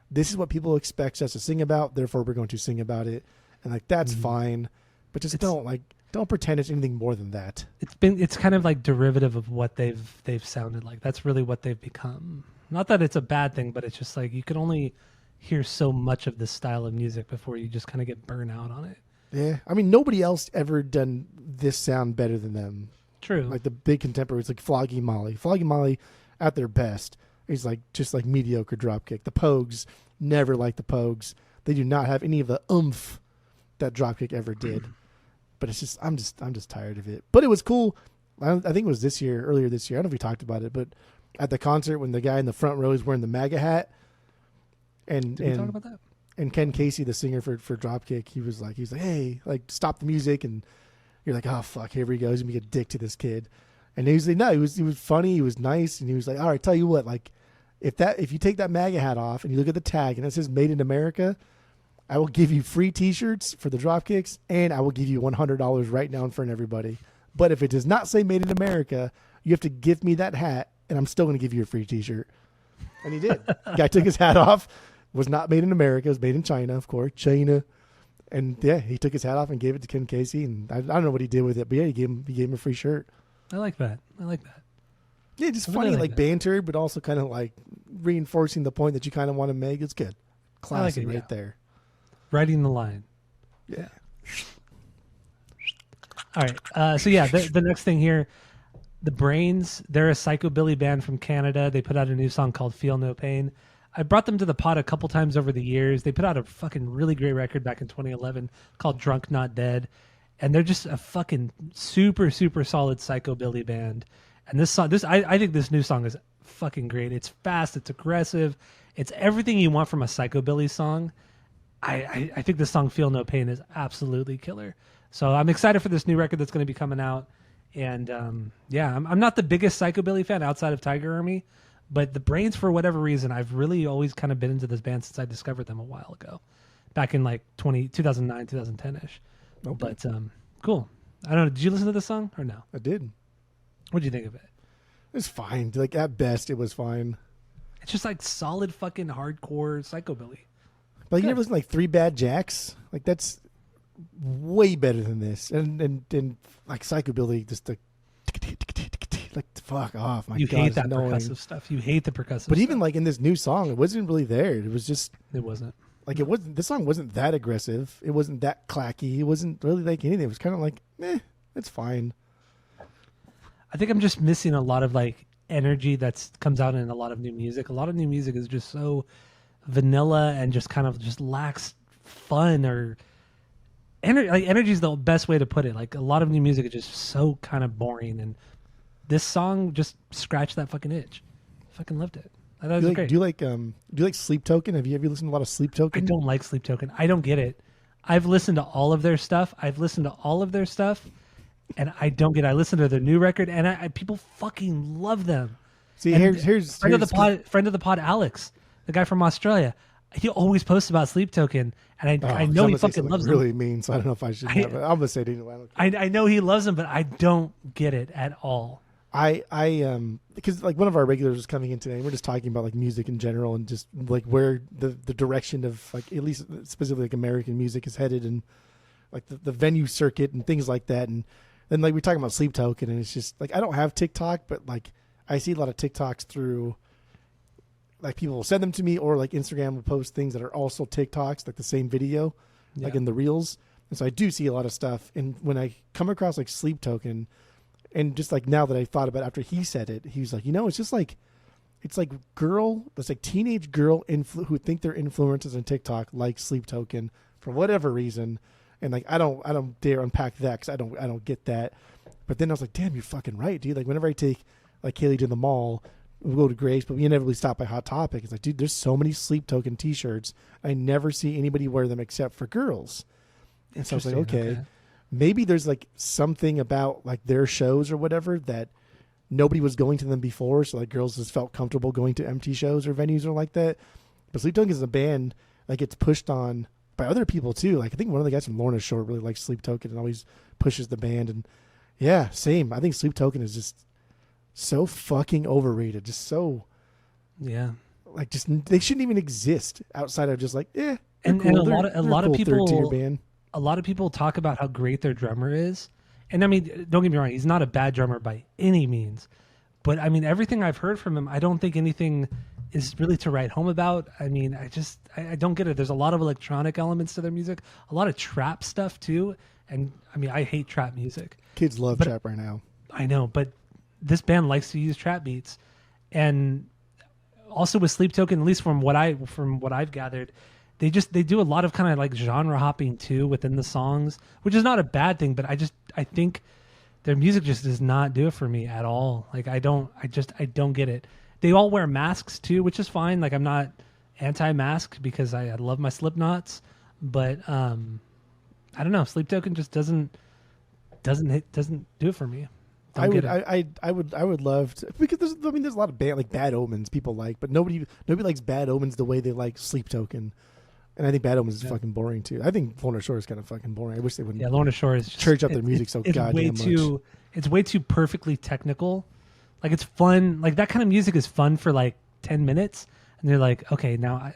Speaker 2: this is what people expect us to sing about, therefore we're going to sing about it. And like that's fine. But just don't pretend it's anything more than that.
Speaker 1: It's kind of like derivative of what they've sounded like. That's really what they've become. Not that it's a bad thing, but it's just like you can only hear so much of this style of music before you just kind of get burnt out on it.
Speaker 2: Yeah. I mean, nobody else ever done this sound better than them.
Speaker 1: True.
Speaker 2: Like the big contemporaries, like Floggy Molly. Floggy Molly at their best is like just like mediocre dropkick. The Pogues never like the Pogues. They do not have any of the oomph that dropkick ever did. But it's just I'm just tired of it. But it was cool. I think it was earlier this year. I don't know if we talked about it, but at the concert when the guy in the front row is wearing the MAGA hat,
Speaker 1: Did we talk about that?
Speaker 2: And Ken Casey, the singer for Dropkick, he was like, hey, like stop the music, and you're like, oh fuck, here we go. He's gonna be a dick to this kid. And he was like, no, he was funny, he was nice, and he was like, all right, tell you what, like if you take that MAGA hat off and you look at the tag and it says Made in America, I will give you free T-shirts for the Dropkicks, and I will give you $100 right now in front of everybody. But if it does not say Made in America, you have to give me that hat, and I'm still going to give you a free T-shirt. And he did. The guy took his hat off. Was not made in America. It was made in China, of course. China. And yeah, he took his hat off and gave it to Ken Casey. And I don't know what he did with it, but yeah, he gave him a free shirt.
Speaker 1: I like that.
Speaker 2: Yeah, just funny, like banter, but also kind of like reinforcing the point that you kind of want to make. It's good. Classy right there.
Speaker 1: Writing the line.
Speaker 2: Yeah.
Speaker 1: All right. So yeah, the next thing here, the Brains, they're a psychobilly band from Canada. They put out a new song called Feel No Pain. I brought them to the pod a couple times over the years. They put out a fucking really great record back in 2011 called Drunk Not Dead. And they're just a fucking super, super solid psychobilly band. And this song, I think this new song is fucking great. It's fast, it's aggressive, it's everything you want from a psychobilly song. I think the song Feel No Pain is absolutely killer. So I'm excited for this new record that's going to be coming out. And I'm not the biggest psychobilly fan outside of Tiger Army, but the Brains, for whatever reason, I've really always kind of been into this band since I discovered them a while ago, back in like 2009, 2010-ish. Okay. But cool. I don't know. Did you listen to this song or no?
Speaker 2: I did.
Speaker 1: What did you think of it?
Speaker 2: It's fine. Like at best, it was fine.
Speaker 1: It's just like solid fucking hardcore psychobilly.
Speaker 2: But you never listen to like Three Bad Jacks? Like that's way better than this. And like psychobilly, just the like fuck off. My
Speaker 1: you
Speaker 2: God,
Speaker 1: hate that
Speaker 2: annoying.
Speaker 1: percussive stuff. You hate the percussive
Speaker 2: But
Speaker 1: stuff.
Speaker 2: even like in this new song, it wasn't really there. It was just
Speaker 1: It wasn't.
Speaker 2: like it wasn't. This song wasn't that aggressive. It wasn't that clacky. It wasn't really like anything. It was kind of like, it's fine.
Speaker 1: I think I'm just missing a lot of like energy that comes out in a lot of new music. A lot of new music is just so vanilla and just kind of just lacks fun or energy. Like energy is the best way to put it. Like a lot of new music is just so kind of boring, and this song just scratched that fucking itch. I fucking loved it. I thought it was great.
Speaker 2: Do you like Sleep Token? Have you ever listened to a lot of Sleep Token?
Speaker 1: I don't like Sleep Token. I don't get it. I've listened to all of their stuff. And I don't get it. I listened to their new record, and people fucking love them.
Speaker 2: See,
Speaker 1: and
Speaker 2: here's
Speaker 1: friend of the pod, Alex, the guy from Australia. He always posts about Sleep Token, and I know he fucking loves them.
Speaker 2: Really mean, so I don't know if I should. I'm gonna say it anyway.
Speaker 1: I know he loves them, but I don't get it at all.
Speaker 2: Because like one of our regulars was coming in today, and we're just talking about like music in general and just like where the direction of like at least specifically like American music is headed, and like the venue circuit and things like that. And then like we're talking about Sleep Token, and it's just like I don't have TikTok, but like I see a lot of TikToks through like people will send them to me, or like Instagram will post things that are also TikToks, like the same video, like in the reels. And so I do see a lot of stuff. And when I come across like Sleep Token, and just like now that I thought about it after he said it, he was like, it's just like, it's like teenage girl who think they're influencers on TikTok, like Sleep Token for whatever reason. And like, I don't dare unpack that because I don't get that. But then I was like, damn, you're fucking right, dude. Like whenever I take like Kaylee to the mall, we go to Grace, but we inevitably stop by Hot Topic. It's like, dude, there's so many Sleep Token t-shirts. I never see anybody wear them except for girls. And so I was like, okay. maybe there's like something about like their shows or whatever that nobody was going to them before, so like girls just felt comfortable going to empty shows or venues or like that. But Sleep Token is a band like gets pushed on by other people too. Like I think one of the guys from Lorna Shore really likes Sleep Token and always pushes the band. And yeah, same. I think Sleep Token is just so fucking overrated. Just so like just they shouldn't even exist outside of just like
Speaker 1: and
Speaker 2: cool.
Speaker 1: a lot of
Speaker 2: cool
Speaker 1: people
Speaker 2: third-tier band.
Speaker 1: A lot of people talk about how great their drummer is. And I mean, don't get me wrong, he's not a bad drummer by any means. But I mean, everything I've heard from him, I don't think anything is really to write home about. I mean, I don't get it. There's a lot of electronic elements to their music, a lot of trap stuff too. And I mean, I hate trap music.
Speaker 2: Kids love trap right now.
Speaker 1: I know, but this band likes to use trap beats. And also with Sleep Token, at least from what I've gathered, they do a lot of kind of like genre hopping too within the songs, which is not a bad thing, but I think their music just does not do it for me at all. Like I don't get it. They all wear masks too, which is fine. Like I'm not anti-mask because I love my Slipknots, but I don't know. Sleep Token just doesn't do it for me.
Speaker 2: I would love to, because there's a lot of like Bad Omens people like, but nobody likes Bad Omens the way they like Sleep Token. And I think Bad Omens is fucking boring too. I think Lorna Shore is kind of fucking boring. I wish they wouldn't.
Speaker 1: Yeah, Lorna Shore is just,
Speaker 2: church up their music so goddamn much.
Speaker 1: It's way too perfectly technical. Like it's fun. Like that kind of music is fun for like 10 minutes, and they're like, okay, now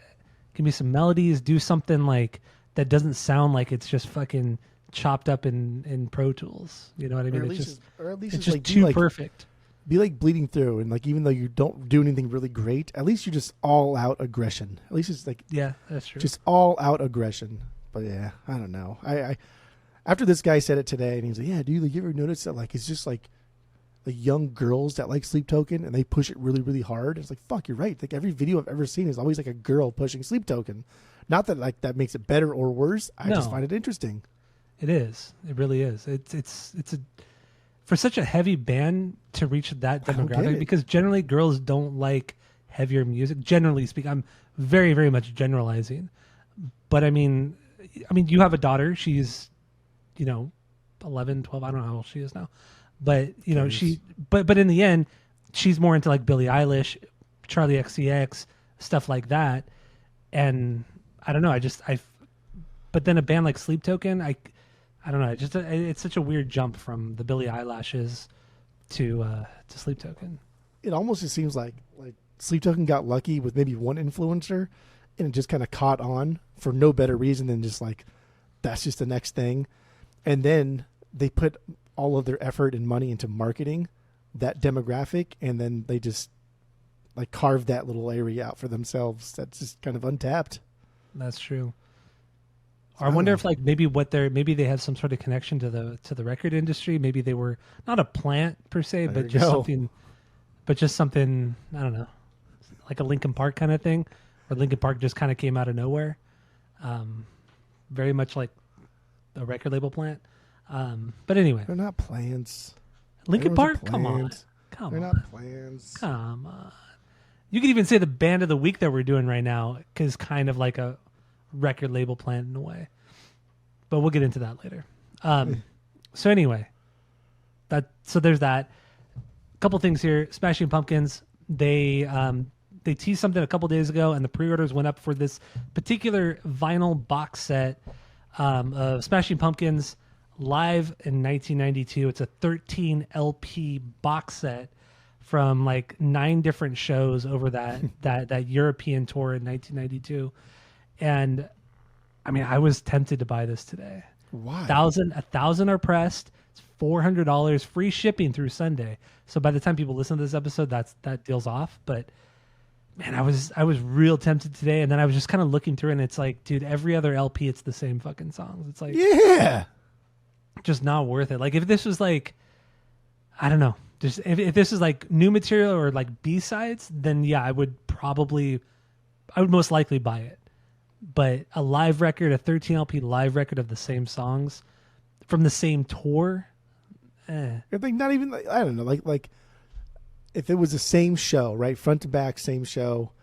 Speaker 1: give me some melodies. Do something like that doesn't sound like it's just fucking chopped up in Pro Tools. You know what I mean? It's just
Speaker 2: like,
Speaker 1: too perfect.
Speaker 2: Be like Bleeding Through, and like even though you don't do anything really great, at least you just all out aggression. At least it's like
Speaker 1: that's true.
Speaker 2: Just all out aggression. But yeah, I don't know. I after this guy said it today, and he's like, yeah, dude, like, you ever notice that like it's just like the young girls that like Sleep Token and they push it really, really hard? It's like, fuck, you're right. Like every video I've ever seen is always like a girl pushing Sleep Token. Not that like that makes it better or worse. I just find it interesting.
Speaker 1: It is. It really is. It's a for such a heavy band to reach that demographic, because generally girls don't like heavier music. Generally speaking, I'm very, very much generalizing, but I mean, you have a daughter. She's, 11, 12. I don't know how old she is now, but but in the end, she's more into like Billie Eilish, Charlie XCX, stuff like that. And I don't know. But then a band like Sleep Token, I don't know. It's such a weird jump from the Billie Eyelashes to Sleep Token.
Speaker 2: It almost just seems like Sleep Token got lucky with maybe one influencer, and it just kind of caught on for no better reason than just like that's just the next thing. And then they put all of their effort and money into marketing that demographic, and then they just like carved that little area out for themselves. That's just kind of untapped.
Speaker 1: That's true. Or I wonder if like maybe they have some sort of connection to the record industry. Maybe they were not a plant per se, but just something, I don't know, like a Linkin Park kind of thing, or Linkin Park just kind of came out of nowhere. Very much like a record label plant. But anyway,
Speaker 2: they're not plants.
Speaker 1: Linkin Park, come on.
Speaker 2: They're not plants.
Speaker 1: Come on. You could even say the band of the week that we're doing right now is kind of like a record label plant in a way, but we'll get into that later. So anyway, so there's that. A couple things here. Smashing Pumpkins, they teased something a couple days ago, and the pre-orders went up for this particular vinyl box set of Smashing Pumpkins live in 1992. It's a 13 LP box set from like 9 different shows over that European tour in 1992. And I mean, I was tempted to buy this today.
Speaker 2: Why?
Speaker 1: 1,000 are pressed. It's $400, free shipping through Sunday. So by the time people listen to this episode, that deal's off. But man, I was real tempted today, and then I was just kind of looking through, and it's like, dude, every other LP, it's the same fucking songs. It's like, just not worth it. Like if this was like, I don't know, just if this is like new material or like B-sides, then yeah, I would most likely buy it. But a live record, a 13 LP live record of the same songs from the same tour,
Speaker 2: I think not even, I don't know, like if it was the same show, right, front to back, same show,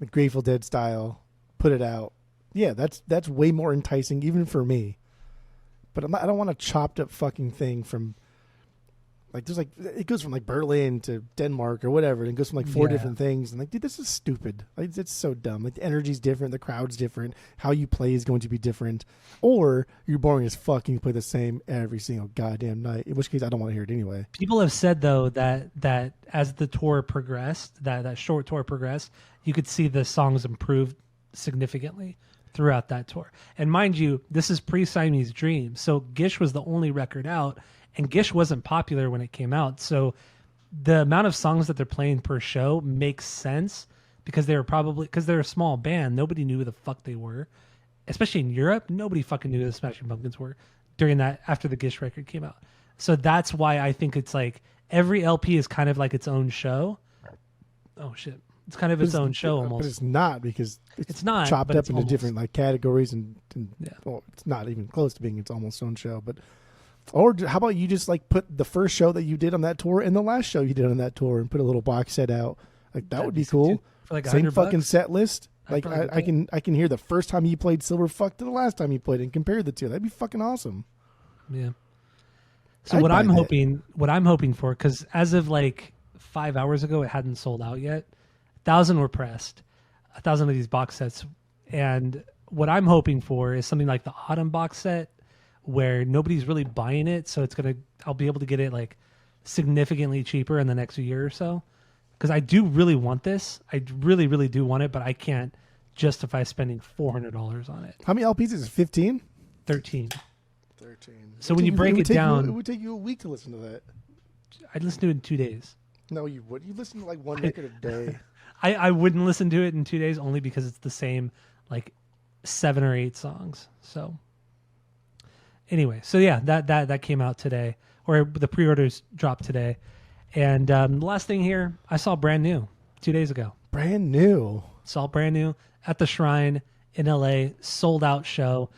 Speaker 2: the Grateful Dead style, put it out. Yeah, that's way more enticing even for me. but I don't want a chopped up fucking thing from like there's like it goes from like Berlin to Denmark or whatever, and it goes from like four different things. And like, dude, this is stupid. Like, it's so dumb. Like the energy's different, the crowd's different, how you play is going to be different, or you're boring as fuck and you play the same every single goddamn night. In which case, I don't want to hear it anyway.
Speaker 1: People have said though that as the tour progressed, that short tour progressed, you could see the songs improve significantly throughout that tour. And mind you, this is pre-Siamese Dream, so Gish was the only record out. And Gish wasn't popular when it came out. So the amount of songs that they're playing per show makes sense because they're a small band. Nobody knew who the fuck they were. Especially in Europe, nobody fucking knew who the Smashing Pumpkins were after the Gish record came out. So that's why I think it's like every LP is kind of like its own show. Oh shit. It's kind of its own show almost.
Speaker 2: But it's not because it's
Speaker 1: not
Speaker 2: chopped up into
Speaker 1: almost
Speaker 2: different like categories and
Speaker 1: yeah.
Speaker 2: Well, it's not even close to being its almost own show, but or how about you just like put the first show that you did on that tour and the last show you did on that tour and put a little box set out? Like that would be cool.
Speaker 1: For like
Speaker 2: same fucking
Speaker 1: bucks?
Speaker 2: set list. Like I can hear the first time you played Silverfuck to the last time you played it and compare the two. That'd be fucking awesome.
Speaker 1: Yeah. So what I'm hoping for, because as of like 5 hours ago, it hadn't sold out yet. 1,000 were pressed, 1,000 of these box sets, and what I'm hoping for is something like the Autumn box set, where nobody's really buying it, so I'll be able to get it like significantly cheaper in the next year or so. Because I do really want this. I really, really do want it, but I can't justify spending $400 on it.
Speaker 2: How many LPs is it? 15?
Speaker 1: 13. So when you break it down,
Speaker 2: it would take you a week to listen to that.
Speaker 1: I'd listen to it in 2 days.
Speaker 2: No, you would. You listen to like one record a day.
Speaker 1: I wouldn't listen to it in 2 days only because it's the same like 7 or 8 songs. So anyway, so yeah, that came out today, or the pre-orders dropped today. And the last thing here, I saw Brand New 2 days ago.
Speaker 2: Brand New.
Speaker 1: Saw Brand New at the Shrine in LA, sold out show.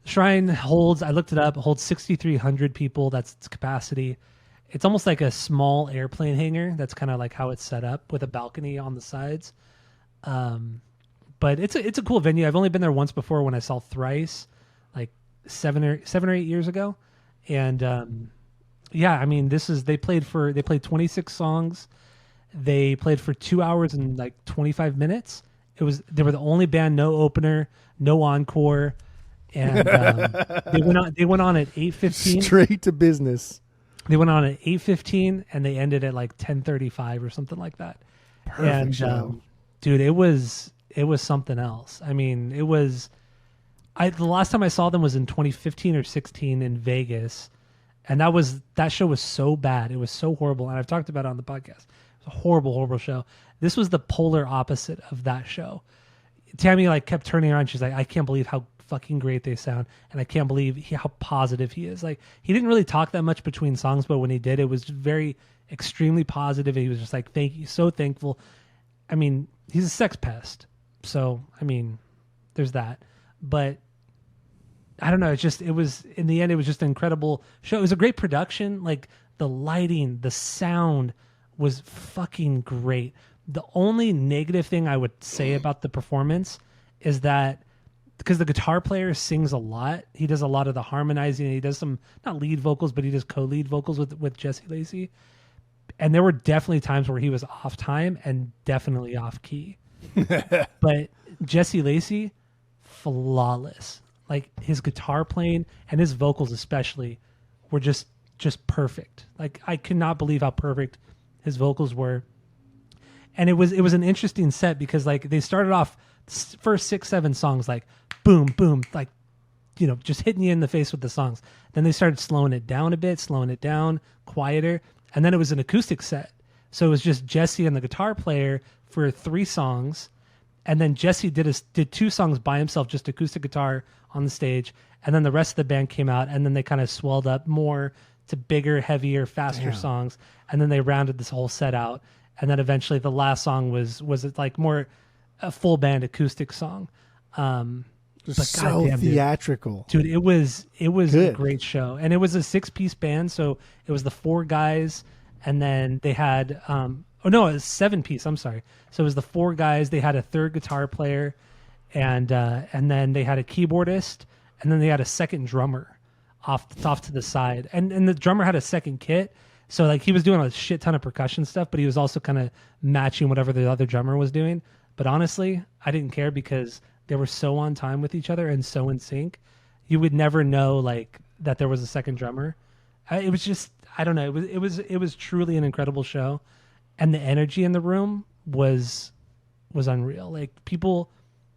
Speaker 1: Shrine holds, I looked it up, holds 6,300 people. That's its capacity. It's almost like a small airplane hangar. That's kind of like how it's set up with a balcony on the sides. But it's a cool venue. I've only been there once before when I saw Thrice, like seven or 8 years ago. And yeah, I mean, they played 26 songs. They played for 2 hours and like 25 minutes. They were the only band, no opener, no encore. And they went on at 8:15.
Speaker 2: Straight to business.
Speaker 1: They went on at 8:15 and they ended at like 10:35 or something like that.
Speaker 2: Perfect show.
Speaker 1: Dude, it was something else. I mean, the last time I saw them was in 2015 or 16 in Vegas, and that show was so bad. It was so horrible, and I've talked about it on the podcast. It was a horrible, horrible show. This was the polar opposite of that show. Tammy like kept turning around. She's like, I can't believe how fucking great they sound, and I can't believe how positive he is. Like, he didn't really talk that much between songs, but when he did, it was very extremely positive, and he was just like, thank you, so thankful. I mean, he's a sex pest, so I mean, there's that. But I don't know, it was in the end, it was just an incredible show. It was a great production. Like, the lighting, the sound was fucking great. The only negative thing I would say about the performance is that because the guitar player sings a lot, he does a lot of the harmonizing. He does some, not lead vocals, but he does co-lead vocals with Jesse Lacey. And there were definitely times where he was off time and definitely off key. But Jesse Lacey, flawless. Like, his guitar playing and his vocals especially were just perfect. Like, I could not believe how perfect his vocals were. And it was an interesting set because like they started off first 6-7 songs like boom boom, like, you know, just hitting you in the face with the songs. Then they started slowing it down, quieter, and then it was an acoustic set. So it was just Jesse and the guitar player for 3 songs, and then Jesse did 2 songs by himself, just acoustic guitar on the stage, and then the rest of the band came out, and then they kind of swelled up more to bigger, heavier, faster songs, and then they rounded this whole set out. And then eventually the last song was like more a full band acoustic song.
Speaker 2: Just so theatrical.
Speaker 1: Dude, it was a great show. And it was a 6-piece band. So it was the 4 guys, and then they had, it was 7-piece. I'm sorry. So it was the 4 guys. They had a 3rd guitar player, and then they had a keyboardist, and then they had a 2nd drummer off to the side, and the drummer had a second kit, so like he was doing a shit ton of percussion stuff, but he was also kind of matching whatever the other drummer was doing. But honestly, I didn't care because they were so on time with each other and so in sync. You would never know like that there was a second drummer. It was just, I don't know. It was truly an incredible show, and the energy in the room was unreal. Like people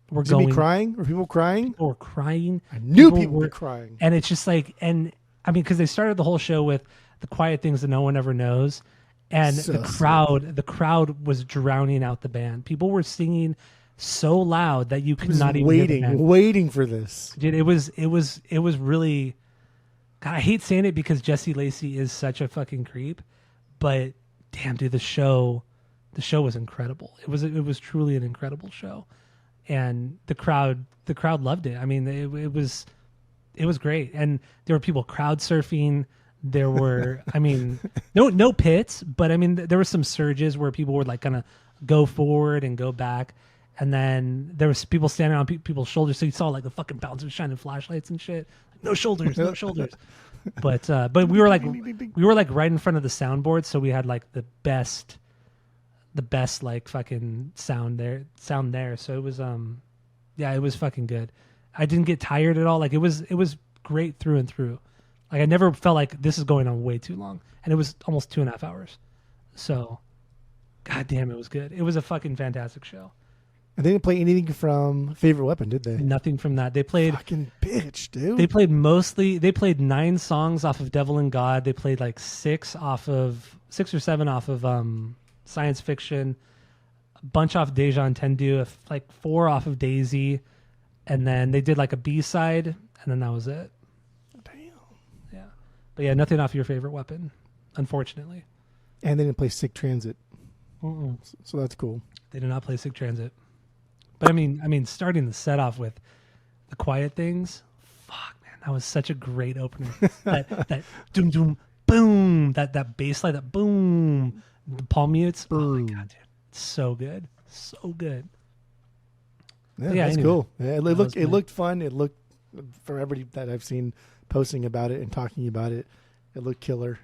Speaker 1: were
Speaker 2: Did you
Speaker 1: going
Speaker 2: be crying? Were people crying?
Speaker 1: People were crying.
Speaker 2: I knew
Speaker 1: People
Speaker 2: people
Speaker 1: were
Speaker 2: were crying.
Speaker 1: And it's just like, and I mean, because they started the whole show with the quiet things that no one ever knows, and
Speaker 2: So
Speaker 1: the crowd was drowning out the band. People were singing so loud that you could
Speaker 2: Just
Speaker 1: not even hear the band.
Speaker 2: waiting for this.
Speaker 1: Dude, it was really. God, I hate saying it because Jesse Lacey is such a fucking creep, but damn, dude, the show was incredible. It was truly an incredible show, and the crowd loved it. I mean, it was great, and there were people crowd surfing. There were, I mean, no pits, but I mean, there were some surges where people would like kind of go forward and go back, and then there was people standing on people's shoulders, so you saw like the fucking bouncers shining flashlights and shit. No shoulders, no shoulders. But we were like right in front of the soundboard, so we had like the best like fucking sound there. So it was yeah, it was fucking good. I didn't get tired at all. Like it was great through and through. Like I never felt like this is going on way too long, and it was almost 2.5 hours. So, god damn, it was good. It was a fucking fantastic show.
Speaker 2: And they didn't play anything from Favorite Weapon, did they?
Speaker 1: Nothing from that. They played
Speaker 2: fucking bitch, dude.
Speaker 1: They played 9 songs off of Devil and God. They played like 6 or 7 off of Science Fiction, a bunch off Deja Entendu, like 4 off of Daisy, and then they did like a B-side, and then that was it.
Speaker 2: Damn.
Speaker 1: Yeah. But yeah, nothing off Your Favorite Weapon, unfortunately.
Speaker 2: And they didn't play Sick Transit.
Speaker 1: Mm-mm.
Speaker 2: So that's cool.
Speaker 1: They did not play Sick Transit. But I mean, starting the set off with the quiet things, fuck, man, that was such a great opener. that doom doom boom, that bass line, that boom, the palm mutes.
Speaker 2: Boom.
Speaker 1: Oh my god, dude, so good, so good.
Speaker 2: Yeah,
Speaker 1: Yeah,
Speaker 2: that's
Speaker 1: anyway,
Speaker 2: cool. Yeah, it
Speaker 1: was good.
Speaker 2: looked fun. It looked, for everybody that I've seen posting about it and talking about it, it looked killer.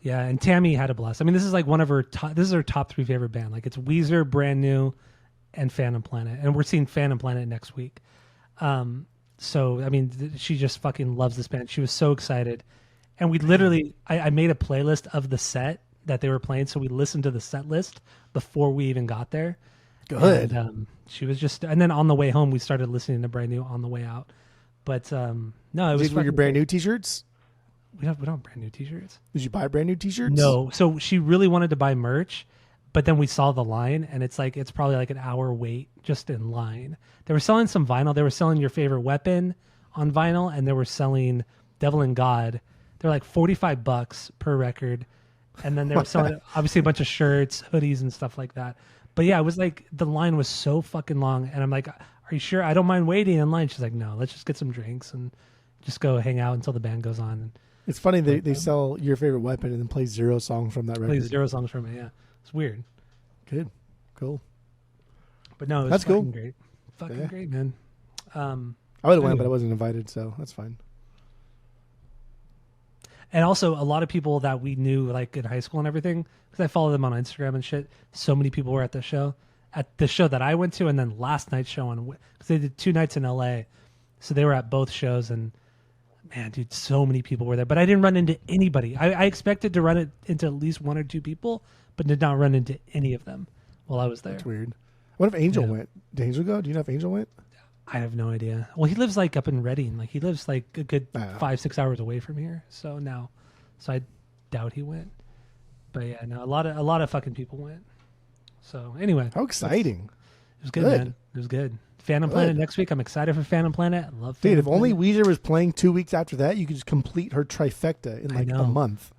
Speaker 1: Yeah, and Tammy had a blast. I mean, this is like one of her this is her top 3 favorite band. Like it's Weezer, Brand New, and Phantom Planet, and we're seeing Phantom Planet next week. So I mean, she just fucking loves this band. She was so excited, and we literally, I made a playlist of the set that they were playing, so we listened to the set list before we even got there.
Speaker 2: Good.
Speaker 1: And, she was just, and then on the way home, we started listening to Brand New on the way out. But no, it was.
Speaker 2: Did you wear your brand new T-shirts?
Speaker 1: We don't have Brand New T-shirts.
Speaker 2: Did you buy brand new T-shirts?
Speaker 1: No. So she really wanted to buy merch, but then we saw the line, and it's probably like an hour wait just in line. They were selling some vinyl. They were selling Your Favorite Weapon on vinyl, and they were selling Devil and God. They're like $45 per record, and then they were selling obviously a bunch of shirts, hoodies, and stuff like that. But yeah, it was like the line was so fucking long, and I'm like, "Are you sure? I don't mind waiting in line." She's like, "No, let's just get some drinks and just go hang out until the band goes on."
Speaker 2: It's funny they sell Your Favorite Weapon and then play 0 songs from that record.
Speaker 1: Play 0 songs from it. Yeah, it's weird.
Speaker 2: Good, cool.
Speaker 1: But no, it was
Speaker 2: That's
Speaker 1: fucking
Speaker 2: cool.
Speaker 1: great. Fucking great, man.
Speaker 2: I would have went, but I wasn't invited, so that's fine.
Speaker 1: And also, a lot of people that we knew, like in high school and everything, because I follow them on Instagram and shit. So many people were at the show that I went to, and then last night's show because they did 2 nights in LA, so they were at both shows. And man, dude, so many people were there, but I didn't run into anybody. I expected to run it into at least 1 or 2 people, but did not run into any of them while I was there.
Speaker 2: That's weird. What if Angel went? Did Angel go? Do you know if Angel went?
Speaker 1: I have no idea. Well, he lives like up in Reading. Like he lives like a good 5-6 hours away from here. So I doubt he went. But yeah, no, a lot of fucking people went. So anyway,
Speaker 2: How exciting!
Speaker 1: It was good, man. It was good. Phantom Planet next week. I'm excited for Phantom Planet. I love Phantom
Speaker 2: Dude, if only
Speaker 1: Planet.
Speaker 2: Weezer was playing 2 weeks after that, you could just complete her trifecta in like a month.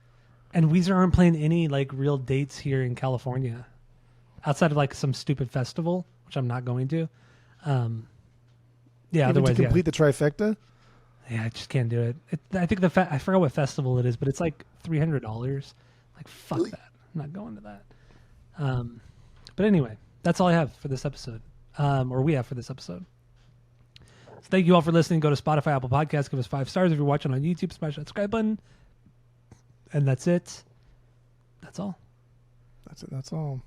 Speaker 1: And Weezer aren't playing any like real dates here in California, outside of like some stupid festival, which I'm not going to. Yeah,
Speaker 2: Even
Speaker 1: otherwise,
Speaker 2: to complete the trifecta.
Speaker 1: Yeah, I just can't do it. I think I forgot what festival it is, but it's like $300. Like fuck that. I'm not going to that. But anyway, that's all I have for this episode, or we have for this episode. So thank you all for listening. Go to Spotify, Apple Podcasts, give us 5 stars. If you're watching on YouTube, smash that subscribe button. And that's it. That's all.
Speaker 2: That's it. That's all.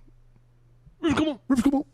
Speaker 1: Come on.
Speaker 2: Come on.